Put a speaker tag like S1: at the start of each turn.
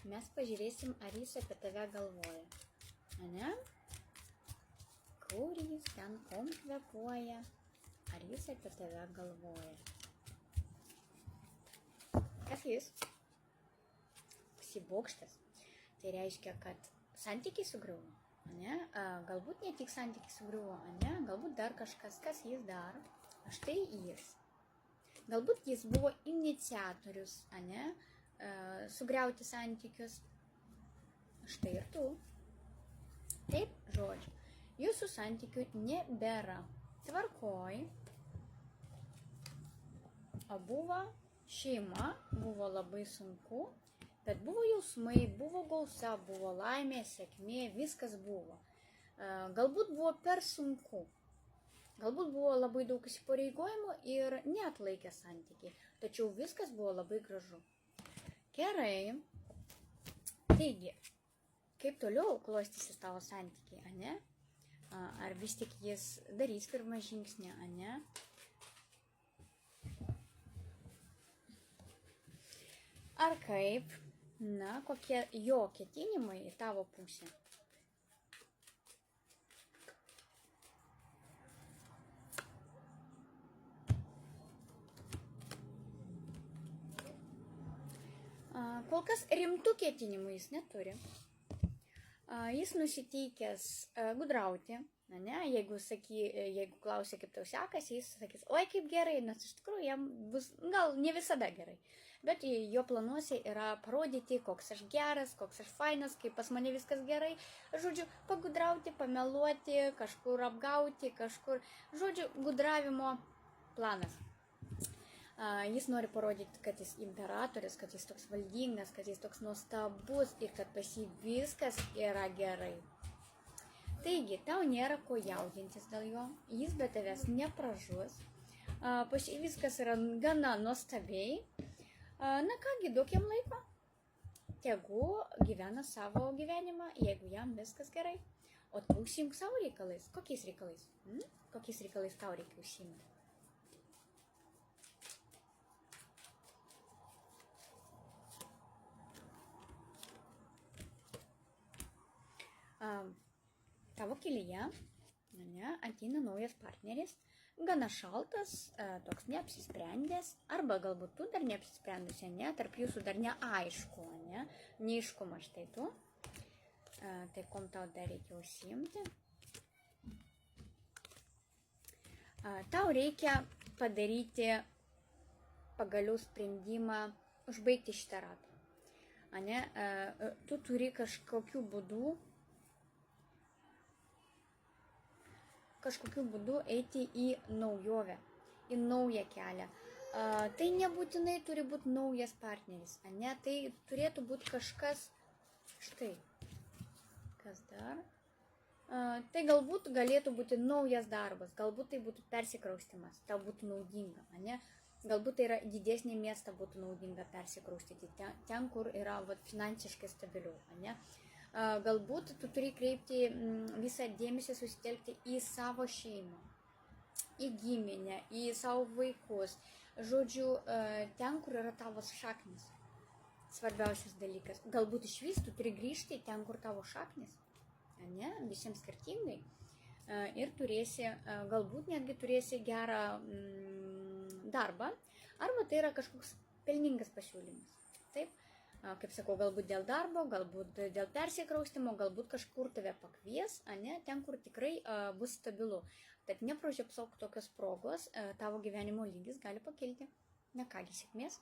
S1: mes pažiūrėsim, ar jis apie tave galvoja. Ane? Kur jis ten kvėpuoja, ar jis apie tave galvoja. Kas jis? Psibokštas. Tai reiškia, kad santykiai sugriuvo. Ane? Galbūt ne tik santykiai sugriuvo, ane? Galbūt dar kažkas, kas jis daro. Štai jis. Galbūt jis buvo iniciatorius, ane? Sugriauti santykius. Štai ir tu. Taip, žodžiu. Jūsų santykių nebėra. Tvarkoj. O buvo šeima, buvo labai sunku, bet buvo jausmai, buvo gausa, buvo laimė, sėkmė, viskas buvo. Galbūt buvo per sunku. Galbūt buvo labai daug įsipareigojimų ir neatlaikė santykiai. Tačiau viskas buvo labai gražu. Gerai. Taigi, kaip toliau klostysis tavo santykiai, ane? Ar vis tik jis darys pirmą žingsnį, ane? Ar kaip, na, kokie jo ketinimai į tavo pusę? Kol kas rimtų ketinimų jis neturi. Jis nusiteikęs gudrauti, ne? Jeigu klausia, kaip tau sekasi, jis sakys, oi kaip gerai, nes iš tikrųjų jam bus, gal ne visada gerai, bet jo planuose yra parodyti, koks aš geras, koks aš fainas, kaip pas mane viskas gerai, žodžiu, pagudrauti, pameluoti, kažkur apgauti, žodžiu, gudravimo planas. Jis nori parodyti, kad jis imperatorius, kad jis toks valdingas, kad jis toks nuostabus ir kad pas jį viskas yra gerai. Taigi, tau nėra ko jaudintis dėl jo, jis be tavęs nepražus, pas jį viskas yra gana nuostabiai. Na kągi, duok jam laiko, tegu gyvena savo gyvenimą, jeigu jam viskas gerai. O tu užsiimk savo reikalais. Kokiais reikalais? Kokiais reikalais tau reikia užsiimti? Tavo kelyje ateina naujas partneris, gana šaltas, toks neapsisprendęs, arba galbūt tu dar neapsisprendusi, ne, tarp jūsų dar neaišku, ne, neiškuma štai tu. Tai kom tau dar reikia užsiimti? Tau reikia padaryti pagaliau sprendimą, užbaigti šitą ratą. Tu turi kažkokiu būdu eiti į naujovę, į naują kelią. Tai nebūtinai turi būti naujas partneris, ne? Tai turėtų būti kažkas, štai, kas dar? Tai galbūt galėtų būti naujas darbas, galbūt tai būtų persikraustymas, tau būtų naudinga, ne? Galbūt tai yra didesnė miesta būtų naudinga persikraustyti, ten, kur yra finansiškai stabiliau, ne? Galbūt tu turi kreipti visą dėmesį, susitelkti į savo šeimą, į giminę, į savo vaikus. Žodžiu, ten, kur yra tavo šaknis. Svarbiausias dalykas. Galbūt iš vis tu turi grįžti ten, kur tavo šaknis. Ne? Visiems skirtingai. Ir galbūt netgi turėsi gerą darbą. Arba tai yra kažkoks pelningas pasiūlymas. Taip? Kaip sakau, galbūt dėl darbo, galbūt dėl persikraustimo, galbūt kažkur tave pakvies, ne, ten, kur tikrai bus stabilu. Tad nepražiopsok tokios progos, tavo gyvenimo lygis gali pakilti. Na kągi, sėkmės.